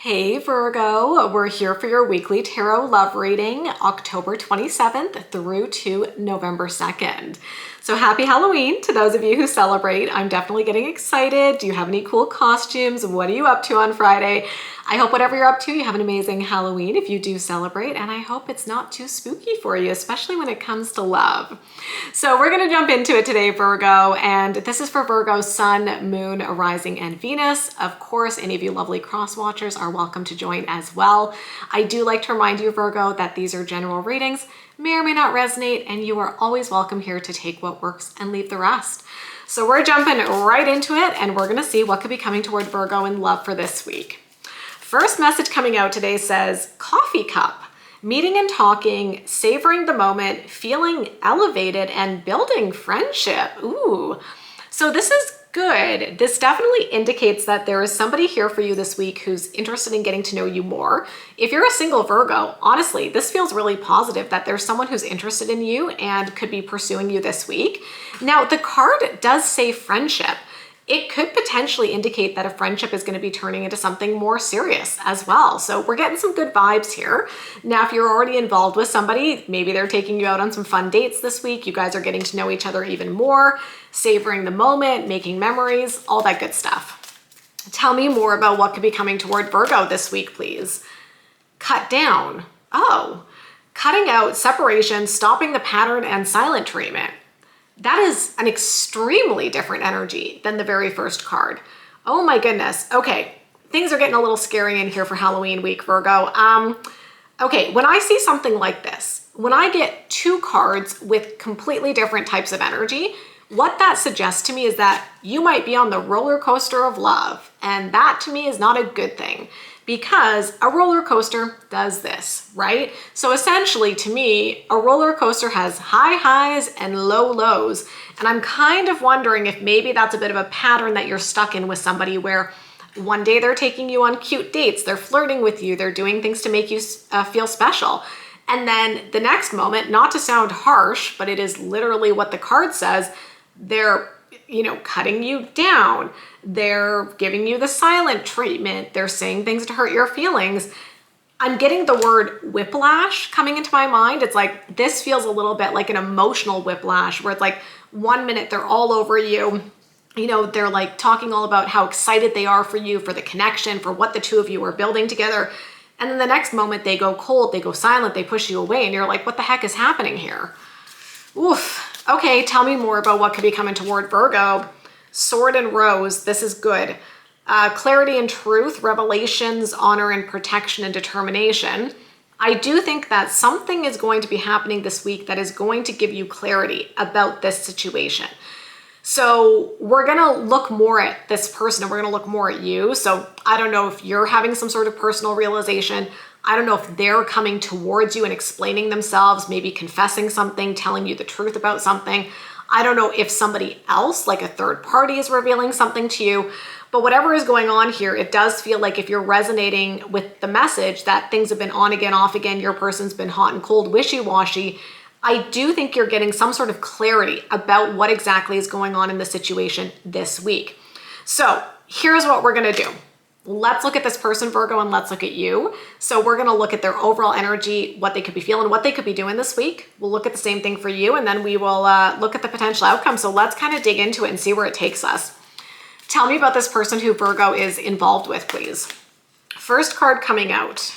Hey Virgo, we're here for your weekly tarot love reading, October 27th through to November 2nd. So happy Halloween to those of you who celebrate. I'm definitely getting excited. Do you have any cool costumes? What are you up to on Friday? I hope whatever you're up to, you have an amazing Halloween if you do celebrate, and I hope it's not too spooky for you, especially when it comes to love. So we're gonna jump into it today, Virgo, and this is for Virgo Sun, Moon, Rising, and Venus. Of course, any of you lovely cross watchers are welcome to join as well. I do like to remind you, Virgo, that these are general readings, may or may not resonate, and you are always welcome here to take what works and leave the rest. So we're jumping right into it, and we're gonna see what could be coming toward Virgo in love for this week. First message coming out today says, coffee cup, meeting and talking, savoring the moment, feeling elevated, and building friendship. Ooh, so this is good. This definitely indicates that there is somebody here for you this week who's interested in getting to know you more. If you're a single Virgo, honestly, this feels really positive that there's someone who's interested in you and could be pursuing you this week. Now, the card does say friendship. It could potentially indicate that a friendship is going to be turning into something more serious as well. So we're getting some good vibes here. Now, if you're already involved with somebody, maybe they're taking you out on some fun dates this week. You guys are getting to know each other even more, savoring the moment, making memories, all that good stuff. Tell me more about what could be coming toward Virgo this week, please. Cut down. Oh, cutting out, separation, stopping the pattern, and silent treatment. That is an extremely different energy than the very first card. Oh my goodness. Okay, things are getting a little scary in here for Halloween week, Virgo. Okay, when I see something like this, when I get two cards with completely different types of energy, what that suggests to me is that you might be on the roller coaster of love. And that to me is not a good thing, because a roller coaster does this, right? So essentially to me, a roller coaster has high highs and low lows. And I'm kind of wondering if maybe that's a bit of a pattern that you're stuck in with somebody where one day they're taking you on cute dates, they're flirting with you, they're doing things to make you feel special. And then the next moment, not to sound harsh, but it is literally what the card says, they're cutting you down. They're giving you the silent treatment. They're saying things to hurt your feelings. I'm getting the word whiplash coming into my mind. It's like, this feels a little bit like an emotional whiplash where it's like 1 minute they're all over you. They're like talking all about how excited they are for you, for the connection, for what the two of you are building together. And then the next moment they go cold, they go silent, they push you away. And you're like, what the heck is happening here? Oof. Okay, tell me more about what could be coming toward Virgo. Sword and Rose, this is good. Clarity and truth, revelations, honor and protection and determination. I do think that something is going to be happening this week that is going to give you clarity about this situation. So we're gonna look more at this person and we're gonna look more at you. So I don't know if you're having some sort of personal realization. I don't know if they're coming towards you and explaining themselves, maybe confessing something, telling you the truth about something. I don't know if somebody else, like a third party, is revealing something to you. But whatever is going on here, it does feel like if you're resonating with the message that things have been on again, off again, your person's been hot and cold, wishy-washy, I do think you're getting some sort of clarity about what exactly is going on in the situation this week. So here's what we're gonna do. Let's look at this person, Virgo, and let's look at you. So we're gonna look at their overall energy, what they could be feeling, what they could be doing this week. We'll look at the same thing for you, and then we will look at the potential outcome. So let's kind of dig into it and see where it takes us. Tell me about this person who Virgo is involved with, please. First card coming out.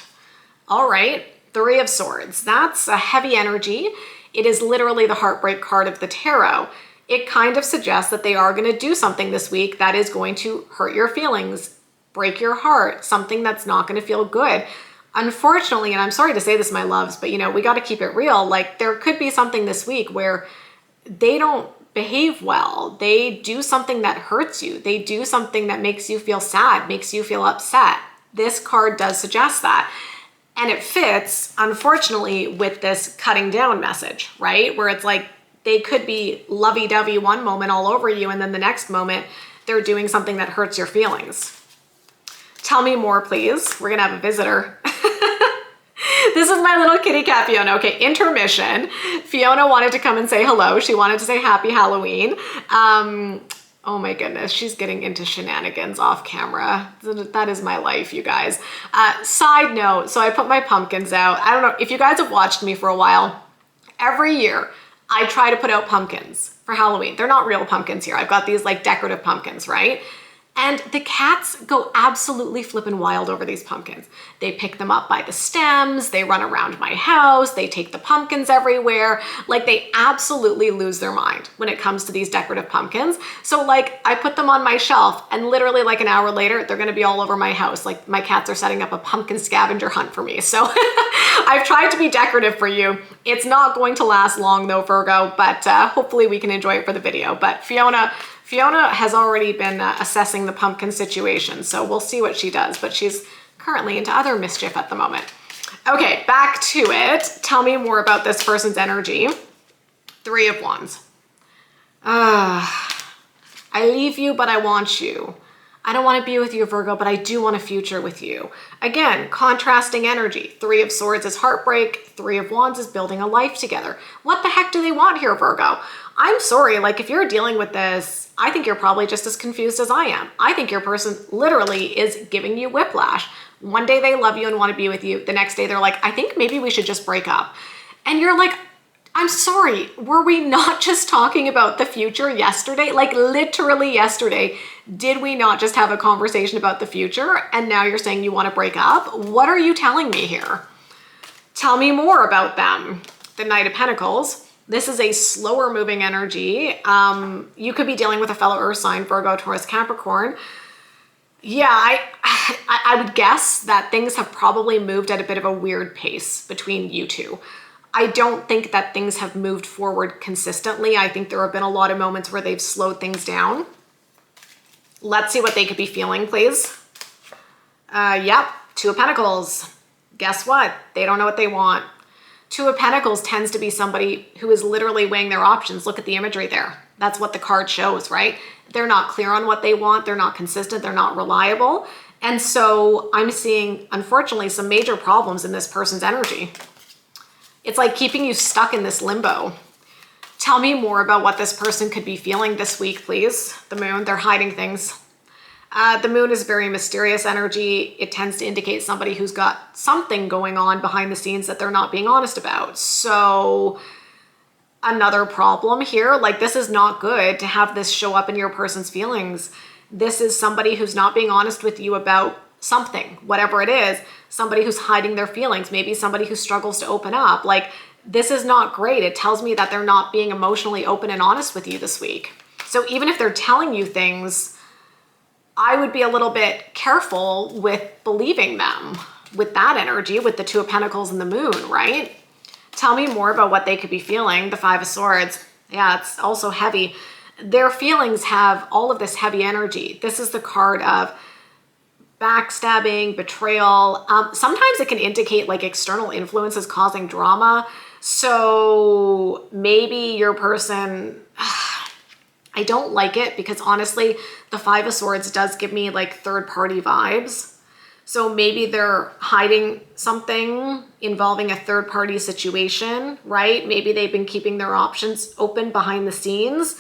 All right, Three of Swords. That's a heavy energy. It is literally the heartbreak card of the tarot. It kind of suggests that they are gonna do something this week that is going to hurt your feelings, break your heart, something that's not going to feel good. Unfortunately, and I'm sorry to say this, my loves, but we got to keep it real. Like, there could be something this week where they don't behave well. They do something that hurts you. They do something that makes you feel sad, makes you feel upset. This card does suggest that. And it fits, unfortunately, with this cutting down message, right? Where it's like, they could be lovey-dovey one moment all over you, and then the next moment they're doing something that hurts your feelings. Tell me more, please. We're gonna have a visitor. This is my little kitty cat, Fiona. Okay, intermission. Fiona wanted to come and say hello. She wanted to say happy Halloween. Oh my goodness, she's getting into shenanigans off camera. That is my life, you guys. Side note, so I put my pumpkins out. I don't know if you guys have watched me for a while. Every year, I try to put out pumpkins for Halloween. They're not real pumpkins here. I've got these like decorative pumpkins, right? And the cats go absolutely flippin' wild over these pumpkins. They pick them up by the stems, they run around my house, they take the pumpkins everywhere. Like they absolutely lose their mind when it comes to these decorative pumpkins. So like I put them on my shelf and literally like an hour later, they're gonna be all over my house. Like my cats are setting up a pumpkin scavenger hunt for me. So I've tried to be decorative for you. It's not going to last long though, Virgo, but hopefully we can enjoy it for the video. But Fiona has already been assessing the pumpkin situation, so we'll see what she does, but she's currently into other mischief at the moment. Okay, back to it. Tell me more about this person's energy. 3 of Wands. I leave you, but I want you. I don't want to be with you, Virgo, but I do want a future with you. Again, contrasting energy. 3 of Swords is heartbreak. 3 of Wands is building a life together. What the heck do they want here, Virgo? I'm sorry, like if you're dealing with this, I think you're probably just as confused as I am. I think your person literally is giving you whiplash. One day they love you and want to be with you. The next day they're like, I think maybe we should just break up. And you're like, I'm sorry, were we not just talking about the future yesterday? Like literally yesterday, did we not just have a conversation about the future? And now you're saying you want to break up? What are you telling me here? Tell me more about them. The Knight of Pentacles. This is a slower moving energy. You could be dealing with a fellow earth sign, Virgo, Taurus, Capricorn. Yeah, I would guess that things have probably moved at a bit of a weird pace between you two. I don't think that things have moved forward consistently. I think there have been a lot of moments where they've slowed things down. Let's see what they could be feeling, please. Yep, 2 of Pentacles. Guess what? They don't know what they want. 2 of Pentacles tends to be somebody who is literally weighing their options. Look at the imagery there. That's what the card shows, right? They're not clear on what they want. They're not consistent. They're not reliable. And so I'm seeing, unfortunately, some major problems in this person's energy. It's like keeping you stuck in this limbo. Tell me more about what this person could be feeling this week, please. The Moon, they're hiding things. The Moon is very mysterious energy. It tends to indicate somebody who's got something going on behind the scenes that they're not being honest about. So another problem here, like this is not good to have this show up in your person's feelings. This is somebody who's not being honest with you about something, whatever it is, somebody who's hiding their feelings, maybe somebody who struggles to open up. Like this is not great. It tells me that they're not being emotionally open and honest with you this week. So even if they're telling you things, I would be a little bit careful with believing them with that energy, with the 2 of Pentacles and the Moon, right? Tell me more about what they could be feeling. The 5 of Swords. Yeah, it's also heavy. Their feelings have all of this heavy energy. This is the card of backstabbing, betrayal. Sometimes it can indicate like external influences causing drama. So maybe your person... I don't like it because honestly, the 5 of Swords does give me like third-party vibes. So maybe they're hiding something involving a third-party situation, right? Maybe they've been keeping their options open behind the scenes.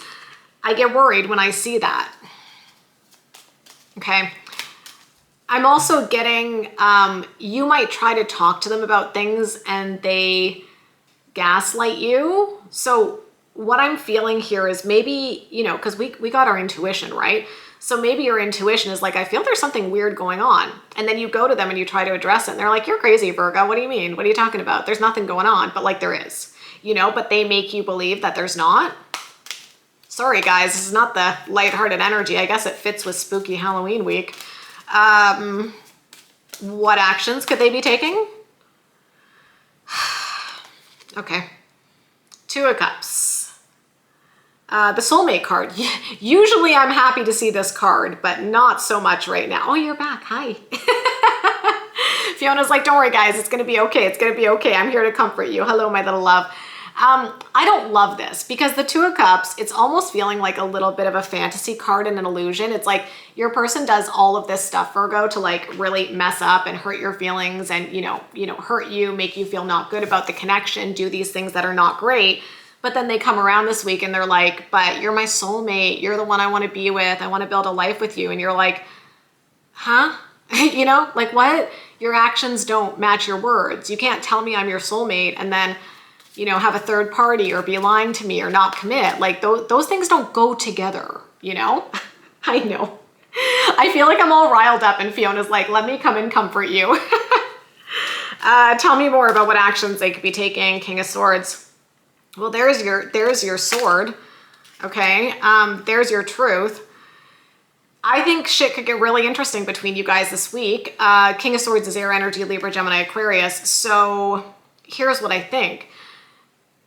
I get worried when I see that. Okay. I'm also getting, you might try to talk to them about things and they gaslight you. So what I'm feeling here is maybe, you know, because we got our intuition, right? So maybe your intuition is like, I feel there's something weird going on. And then you go to them and you try to address it. And they're like, you're crazy, Virgo. What do you mean? What are you talking about? There's nothing going on. But like there is, you know, but they make you believe that there's not. Sorry, guys. This is not the lighthearted energy. I guess it fits with spooky Halloween week. What actions could they be taking? Okay. 2 of Cups. The soulmate card. Usually I'm happy to see this card, but not so much right now. Oh, you're back. Hi. Fiona's like, don't worry, guys. It's going to be okay. It's going to be okay. I'm here to comfort you. Hello, my little love. I don't love this because the 2 of Cups, it's almost feeling like a little bit of a fantasy card and an illusion. It's like your person does all of this stuff, Virgo, to like really mess up and hurt your feelings and, you know, hurt you, make you feel not good about the connection, do these things that are not great. But then they come around this week and they're like, but you're my soulmate. You're the one I want to be with. I want to build a life with you. And you're like, huh? You know, like what? Your actions don't match your words. You can't tell me I'm your soulmate and then, you know, have a third party or be lying to me or not commit. Like those things don't go together, you know? I know. I feel like I'm all riled up and Fiona's like, let me come and comfort you. Tell me more about what actions they could be taking. King of Swords. Well, there's your sword. Okay. There's your truth. I think shit could get really interesting between you guys this week. King of Swords is air energy, Libra, Gemini, Aquarius. So here's what I think.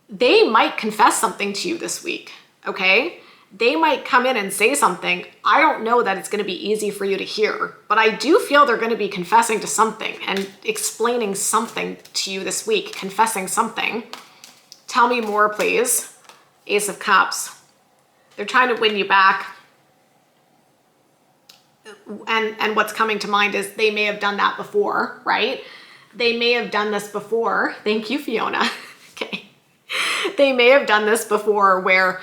They might confess something to you this week. Okay. They might come in and say something. I don't know that it's going to be easy for you to hear, but I do feel they're going to be confessing to something and explaining something to you this week, confessing something. Tell me more, please. Ace of Cups. They're trying to win you back. And what's coming to mind is they may have done that before, right? They may have done this before. Thank you, Fiona. Okay. They may have done this before where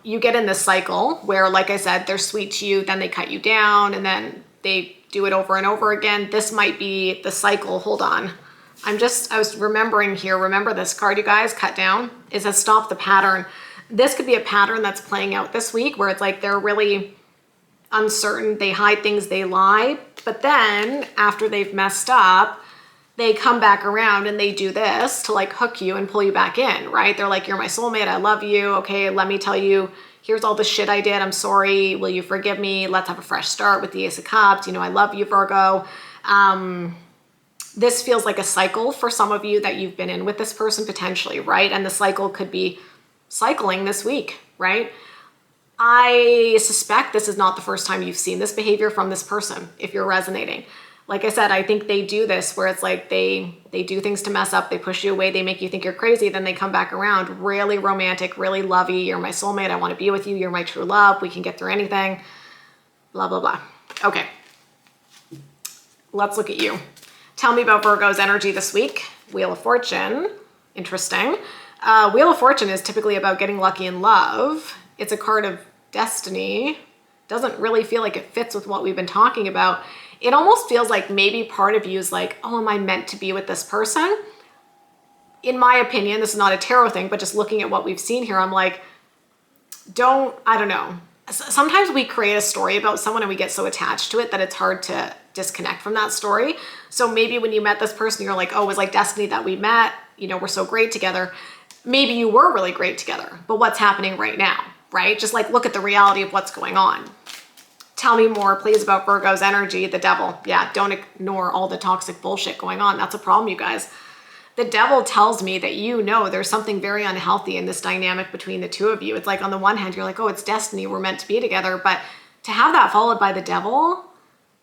you get in this cycle where, like I said, they're sweet to you, then they cut you down, and then they do it over and over again. This might be the cycle. Hold on. I was remembering here. Remember this card, you guys, cut down. It says stop the pattern. This could be a pattern that's playing out this week where it's like they're really uncertain. They hide things, they lie. But then after they've messed up, they come back around and they do this to like hook you and pull you back in, right? They're like, you're my soulmate. I love you. Okay, let me tell you, here's all the shit I did. I'm sorry. Will you forgive me? Let's have a fresh start with the Ace of Cups. You know, I love you, Virgo. This feels like a cycle for some of you that you've been in with this person potentially, right? And the cycle could be cycling this week, right? I suspect this is not the first time you've seen this behavior from this person, if you're resonating. Like I said, I think they do this where it's like they do things to mess up, they push you away, they make you think you're crazy, then they come back around, really romantic, really lovey, you're my soulmate, I want to be with you, you're my true love, we can get through anything, blah, blah, blah. Okay, let's look at you. Tell me about Virgo's energy this week. Wheel of Fortune, interesting. Wheel of Fortune is typically about getting lucky in love. It's a card of destiny. Doesn't really feel like it fits with what we've been talking about. It almost feels like maybe part of you is like, oh, am I meant to be with this person? In my opinion, this is not a tarot thing, but just looking at what we've seen here, I'm like, I don't know. Sometimes we create a story about someone and we get so attached to it that it's hard to disconnect from that story. So maybe when you met this person, you're like, oh, it was like destiny that we met. You know, we're so great together. Maybe you were really great together, but what's happening right now, right? Just like look at the reality of what's going on. Tell me more, please, about Virgo's energy, the devil. Yeah, don't ignore all the toxic bullshit going on. That's a problem, you guys. The devil tells me that you know there's something very unhealthy in this dynamic between the two of you. It's like on the one hand, you're like, oh, it's destiny. We're meant to be together. But to have that followed by the devil,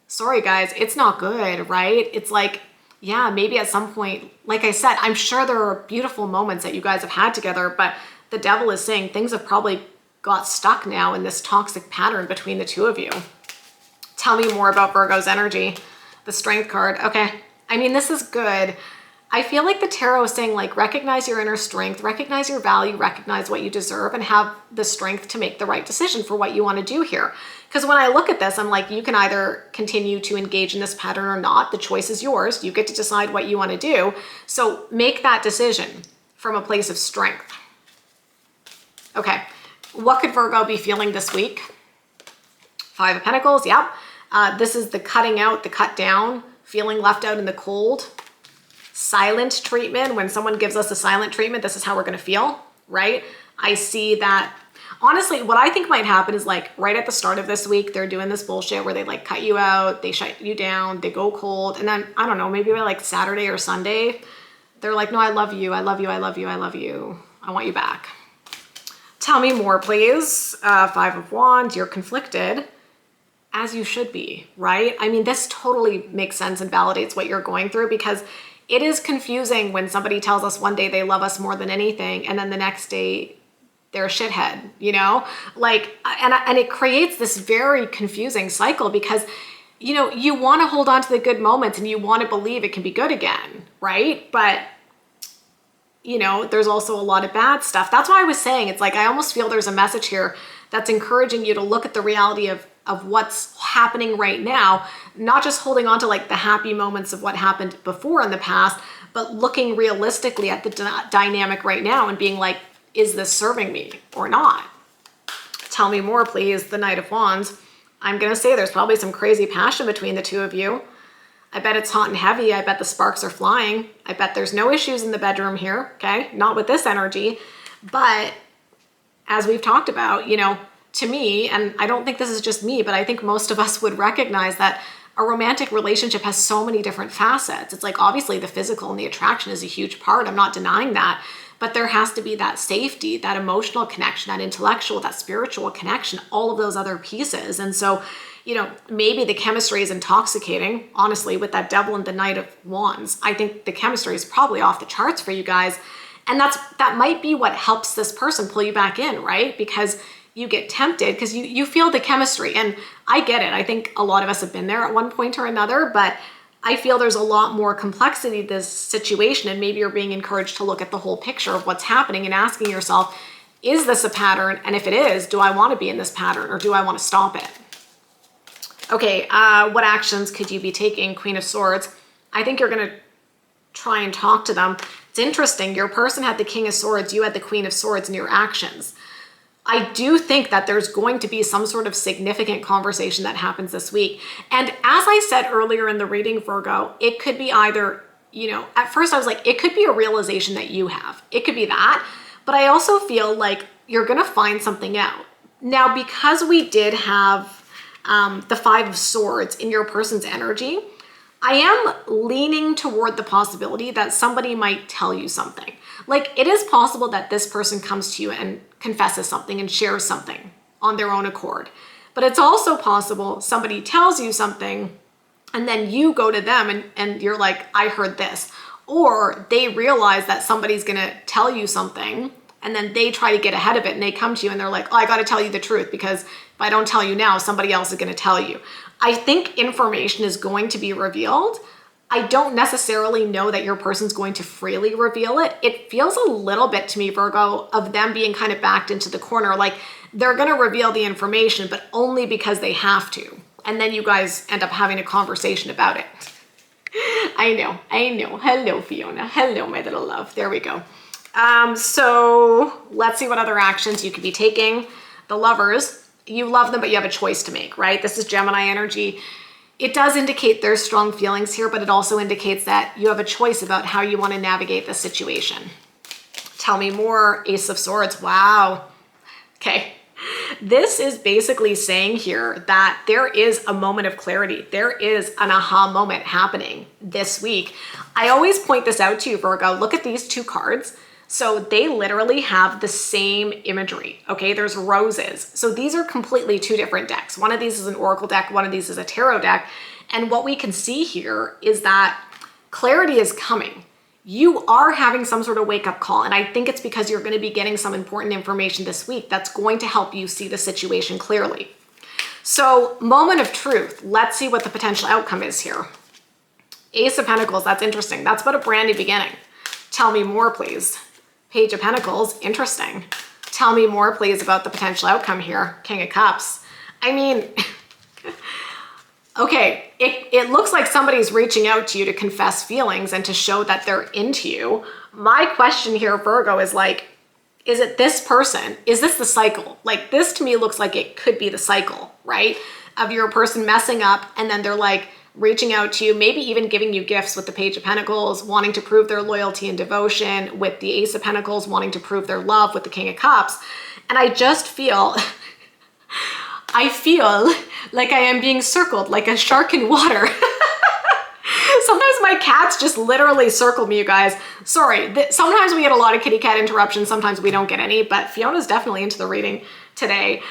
sorry, guys, it's not good, right? It's like, yeah, maybe at some point, like I said, I'm sure there are beautiful moments that you guys have had together, but the devil is saying things have probably got stuck now in this toxic pattern between the two of you. Tell me more about Virgo's energy. The Strength card. Okay. I mean, this is good. I feel like the tarot is saying like, recognize your inner strength, recognize your value, recognize what you deserve, and have the strength to make the right decision for what you want to do here. Because when I look at this, I'm like, you can either continue to engage in this pattern or not. The choice is yours. You get to decide what you want to do. So make that decision from a place of strength. Okay. What could Virgo be feeling this week? Five of Pentacles. Yep. This is the cutting out, the cut down, feeling left out in the cold. Silent treatment. When someone gives us a silent treatment, this is how we're going to feel, right? I see that. Honestly, what I think might happen is like right at the start of this week, they're doing this bullshit where they like cut you out, they shut you down, they go cold. And then, I don't know, maybe by like Saturday or Sunday, they're like, no, I love you. I love you. I love you. I love you. I want you back. Tell me more, please. Five of Wands. You're conflicted, as you should be, right? I mean, this totally makes sense and validates what you're going through, because it is confusing when somebody tells us one day they love us more than anything, and then the next day they're a shithead, you know? Like, and it creates this very confusing cycle because, you know, you want to hold on to the good moments and you want to believe it can be good again, right? But there's also a lot of bad stuff. That's why I was saying, it's like, I almost feel there's a message here that's encouraging you to look at the reality of what's happening right now, not just holding on to like the happy moments of what happened before in the past, but looking realistically at the dynamic right now and being like, is this serving me or not? Tell me more, please. The Knight of Wands. I'm going to say there's probably some crazy passion between the two of you. I bet it's hot and heavy. I bet the sparks are flying. I bet there's no issues in the bedroom here, okay? Not with this energy. But as we've talked about, to me, and I don't think this is just me, but I think most of us would recognize that a romantic relationship has so many different facets. It's like, obviously the physical and the attraction is a huge part. I'm not denying that. But there has to be that safety, that emotional connection, that intellectual, that spiritual connection, all of those other pieces. And so, maybe the chemistry is intoxicating, honestly, with that Devil and the Knight of Wands. I think the chemistry is probably off the charts for you guys. And that might be what helps this person pull you back in, right? Because you get tempted because you feel the chemistry. And I get it. I think a lot of us have been there at one point or another, but I feel there's a lot more complexity to this situation, and maybe you're being encouraged to look at the whole picture of what's happening and asking yourself, is this a pattern? And if it is, do I want to be in this pattern or do I want to stop it? Okay, what actions could you be taking? Queen of Swords. I think you're going to try and talk to them. It's interesting. Your person had the King of Swords. You had the Queen of Swords in your actions. I do think that there's going to be some sort of significant conversation that happens this week. And as I said earlier in the reading, Virgo, it could be either, at first I was like, it could be a realization that you have. It could be that. But I also feel like you're going to find something out. Now, because we did have the Five of Swords in your person's energy, I am leaning toward the possibility that somebody might tell you something. Like, it is possible that this person comes to you and confesses something and shares something on their own accord. But it's also possible somebody tells you something and then you go to them and you're like, I heard this. Or they realize that somebody's going to tell you something and then they try to get ahead of it and they come to you and they're like, oh, I got to tell you the truth because if I don't tell you now, somebody else is going to tell you. I think information is going to be revealed. I don't necessarily know that your person's going to freely reveal it. It feels a little bit to me, Virgo, of them being kind of backed into the corner. Like, they're going to reveal the information, but only because they have to. And then you guys end up having a conversation about it. I know. Hello, Fiona. Hello, my little love. There we go. So let's see what other actions you could be taking. The Lovers, you love them, but you have a choice to make, right? This is Gemini energy. It does indicate there's strong feelings here, but it also indicates that you have a choice about how you want to navigate the situation. Tell me more. Ace of Swords. Wow. Okay. This is basically saying here that there is a moment of clarity. There is an aha moment happening this week. I always point this out to you, Virgo. Look at these two cards. So they literally have the same imagery, okay? There's roses. So these are completely two different decks. One of these is an oracle deck, one of these is a tarot deck. And what we can see here is that clarity is coming. You are having some sort of wake-up call, and I think it's because you're going to be getting some important information this week that's going to help you see the situation clearly. So, moment of truth. Let's see what the potential outcome is here. Ace of Pentacles, that's interesting. That's about a brand new beginning. Tell me more, please. Page of Pentacles, interesting. Tell me more, please, about the potential outcome here. King of Cups. I mean, okay, it looks like somebody's reaching out to you to confess feelings and to show that they're into you. My question here, Virgo, is like, is it this person? Is this the cycle? Like, this to me looks like it could be the cycle, right? Of your person messing up and then they're like, reaching out to you, maybe even giving you gifts with the Page of Pentacles, wanting to prove their loyalty and devotion with the Ace of Pentacles, wanting to prove their love with the King of Cups. And I just feel, I feel like I am being circled like a shark in water. Sometimes my cats just literally circle me, you guys. Sorry, sometimes we get a lot of kitty cat interruptions, sometimes we don't get any, but Fiona's definitely into the reading today.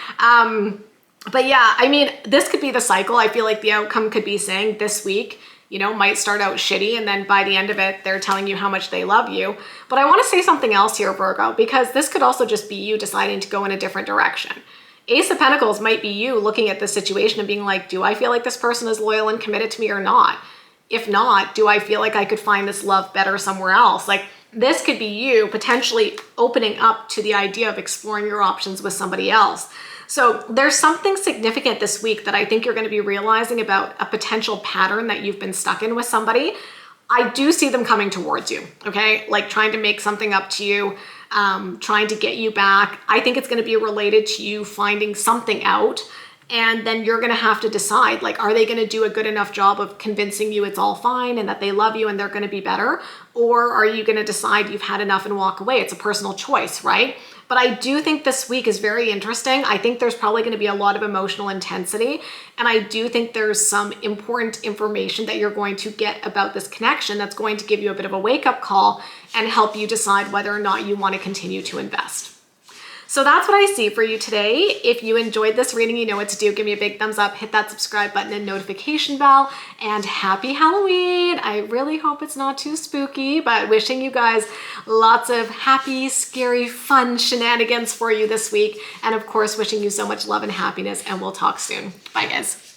But yeah, I mean, this could be the cycle. I feel like the outcome could be saying this week, might start out shitty and then by the end of it, they're telling you how much they love you. But I want to say something else here, Virgo, because this could also just be you deciding to go in a different direction. Ace of Pentacles might be you looking at the situation and being like, do I feel like this person is loyal and committed to me or not? If not, do I feel like I could find this love better somewhere else? Like, This could be you potentially opening up to the idea of exploring your options with somebody else. So there's something significant this week that I think you're going to be realizing about a potential pattern that you've been stuck in with somebody. I do see them coming towards you, okay? Like trying to make something up to you, trying to get you back. I think it's going to be related to you finding something out. And then you're going to have to decide, like, are they going to do a good enough job of convincing you it's all fine and that they love you and they're going to be better? Or are you going to decide you've had enough and walk away? It's a personal choice, right? But I do think this week is very interesting. I think there's probably going to be a lot of emotional intensity. And I do think there's some important information that you're going to get about this connection that's going to give you a bit of a wake-up call and help you decide whether or not you want to continue to invest. So that's what I see for you today. If you enjoyed this reading, you know what to do. Give me a big thumbs up, hit that subscribe button and notification bell, and happy Halloween. I really hope it's not too spooky, but wishing you guys lots of happy, scary, fun shenanigans for you this week. And of course, wishing you so much love and happiness, and we'll talk soon. Bye, guys.